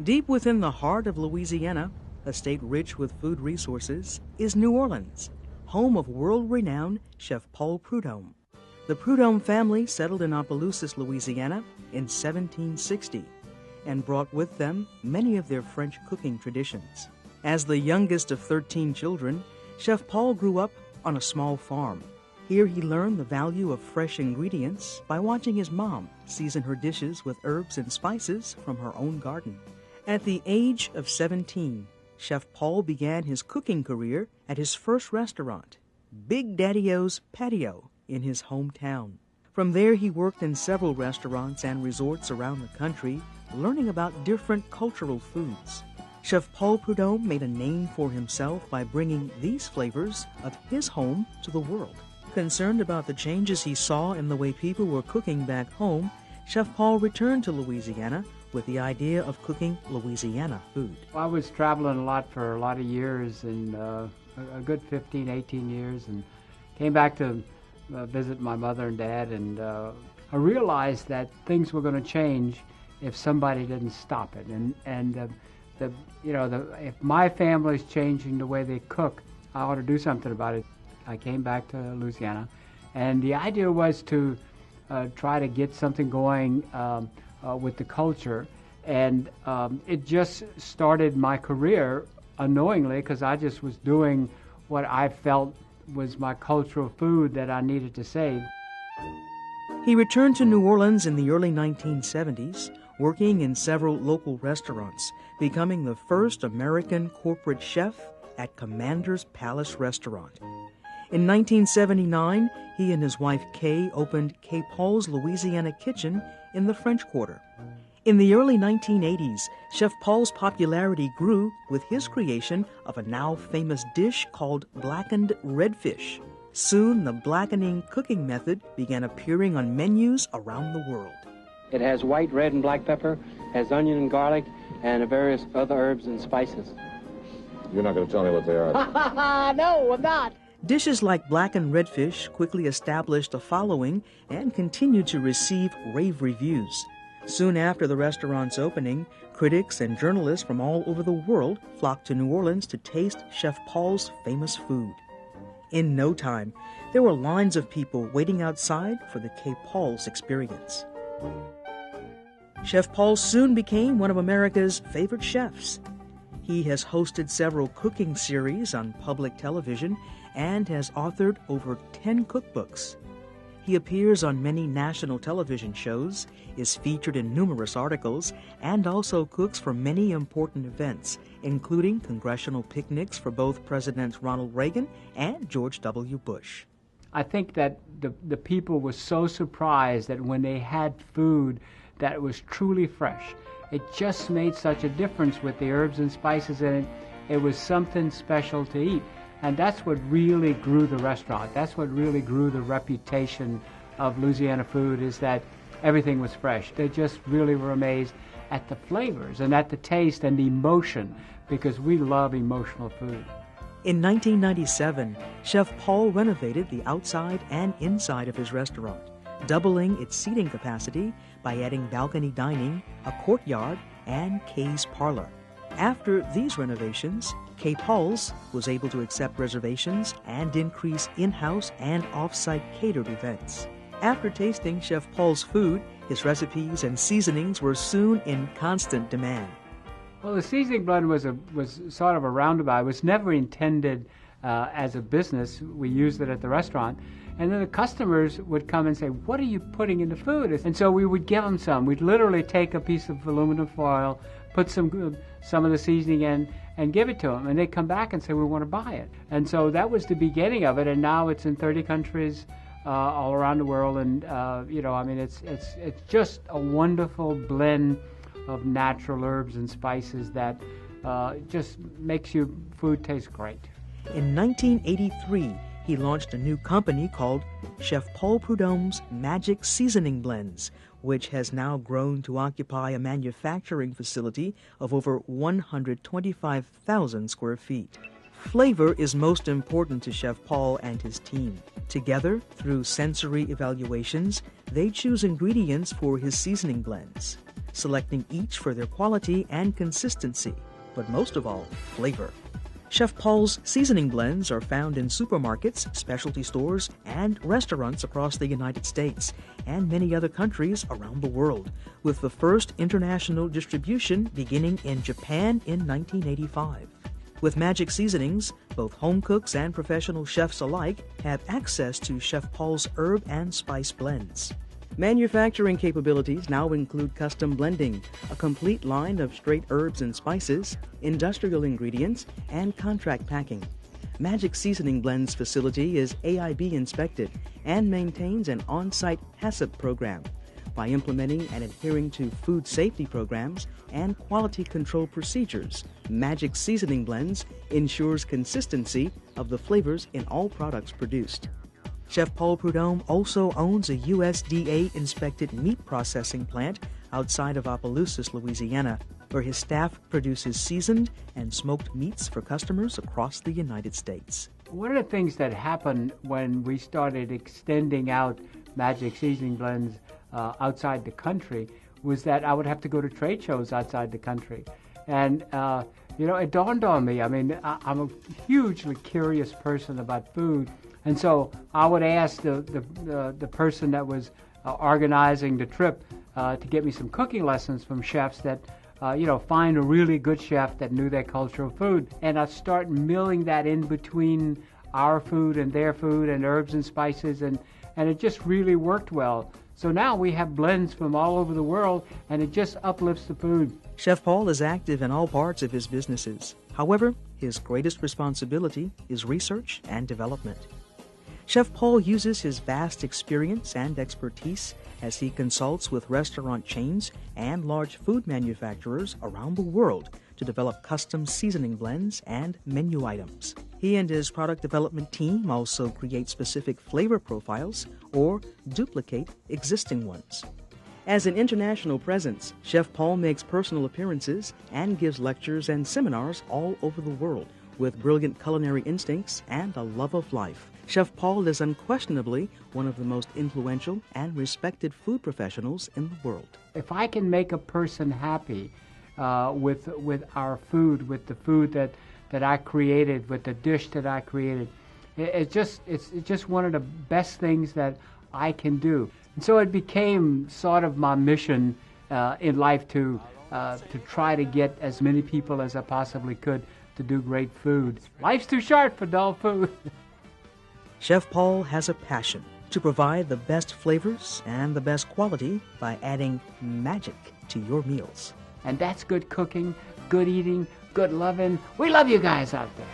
Deep within the heart of Louisiana, a state rich with food resources, is New Orleans, home of world-renowned Chef Paul Prudhomme. The Prudhomme family settled in Opelousas, Louisiana in 1760 and brought with them many of their French cooking traditions. As the youngest of 13 children, Chef Paul grew up on a small farm. Here he learned the value of fresh ingredients by watching his mom season her dishes with herbs and spices from her own garden. At the age of 17, Chef Paul began his cooking career at his first restaurant, Big Daddy-O's Patio, in his hometown. From there, he worked in several restaurants and resorts around the country, learning about different cultural foods. Chef Paul Prudhomme made a name for himself by bringing these flavors of his home to the world. Concerned about the changes he saw in the way people were cooking back home, Chef Paul returned to Louisiana with the idea of cooking Louisiana food. I was traveling a lot for a lot of years, and a good 15, 18 years, and came back to visit my mother and dad, and I realized that things were going to change if somebody didn't stop it. If my family's changing the way they cook, I ought to do something about it. I came back to Louisiana, and the idea was to try to get something going with the culture, and it just started my career unknowingly, because I just was doing what I felt was my cultural food that I needed to save. He returned to New Orleans in the early 1970s, working in several local restaurants, becoming the first American corporate chef at Commander's Palace Restaurant. In 1979, he and his wife Kay opened Kay Paul's Louisiana Kitchen in the French Quarter. In the early 1980s, Chef Paul's popularity grew with his creation of a now famous dish called blackened redfish. Soon, the blackening cooking method began appearing on menus around the world. It has white, red, and black pepper, has onion and garlic, and various other herbs and spices. You're not going to tell me what they are. No, I'm not. Dishes like blackened redfish quickly established a following and continued to receive rave reviews. Soon after the restaurant's opening, critics and journalists from all over the world flocked to New Orleans to taste Chef Paul's famous food. In no time, there were lines of people waiting outside for the Kay Paul's experience. Chef Paul soon became one of America's favorite chefs. He has hosted several cooking series on public television and has authored over 10 cookbooks. He appears on many national television shows, is featured in numerous articles, and also cooks for many important events, including congressional picnics for both Presidents Ronald Reagan and George W. Bush. I think that the people were so surprised that when they had food that was truly fresh, it just made such a difference with the herbs and spices in it. It was something special to eat. And that's what really grew the restaurant. That's what really grew the reputation of Louisiana food, is that everything was fresh. They just really were amazed at the flavors and at the taste and the emotion, because we love emotional food. In 1997, Chef Paul renovated the outside and inside of his restaurant, doubling its seating capacity by adding balcony dining, a courtyard, and Kay's parlor. After these renovations, Kay Paul's was able to accept reservations and increase in-house and off-site catered events. After tasting Chef Paul's food, his recipes and seasonings were soon in constant demand. Well, the seasoning blend was sort of a roundabout. It was never intended as a business. We used it at the restaurant. And then the customers would come and say, "What are you putting in the food?" And so we would give them some. We'd literally take a piece of aluminum foil, put some of the seasoning in, and give it to them. And they'd come back and say, "We want to buy it." And so that was the beginning of it. And now it's in 30 countries all around the world. And it's just a wonderful blend of natural herbs and spices that just makes your food taste great. In 1983, he launched a new company called Chef Paul Prudhomme's Magic Seasoning Blends, which has now grown to occupy a manufacturing facility of over 125,000 square feet. Flavor is most important to Chef Paul and his team. Together, through sensory evaluations, they choose ingredients for his seasoning blends. selecting each for their quality and consistency, but most of all, flavor. Chef Paul's seasoning blends are found in supermarkets, specialty stores, and restaurants across the United States and many other countries around the world, with the first international distribution beginning in Japan in 1985. With Magic Seasonings, both home cooks and professional chefs alike have access to Chef Paul's herb and spice blends. Manufacturing capabilities now include custom blending, a complete line of straight herbs and spices, industrial ingredients, and contract packing. Magic Seasoning Blends facility is AIB inspected and maintains an on-site HACCP program. By implementing and adhering to food safety programs and quality control procedures, Magic Seasoning Blends ensures consistency of the flavors in all products produced. Chef Paul Prudhomme also owns a USDA-inspected meat processing plant outside of Opelousas, Louisiana, where his staff produces seasoned and smoked meats for customers across the United States. One of the things that happened when we started extending out Magic Seasoning Blends outside the country was that I would have to go to trade shows outside the country. And, it dawned on me. I mean, I'm a hugely curious person about food. And so I would ask the person that was organizing the trip to get me some cooking lessons from chefs that, find a really good chef that knew their cultural food. And I'd start milling that in between our food and their food and herbs and spices, and it just really worked well. So now we have blends from all over the world, and it just uplifts the food. Chef Paul is active in all parts of his businesses. However, his greatest responsibility is research and development. Chef Paul uses his vast experience and expertise as he consults with restaurant chains and large food manufacturers around the world to develop custom seasoning blends and menu items. He and his product development team also create specific flavor profiles or duplicate existing ones. As an international presence, Chef Paul makes personal appearances and gives lectures and seminars all over the world. With brilliant culinary instincts and a love of life, Chef Paul is unquestionably one of the most influential and respected food professionals in the world. If I can make a person happy with our food, with the food that I created, with the dish that I created, it's just one of the best things that I can do. And so it became sort of my mission in life to try to get as many people as I possibly could to do great food. Life's too short for dull food. Chef Paul has a passion to provide the best flavors and the best quality by adding magic to your meals. And that's good cooking, good eating, good loving. We love you guys out there.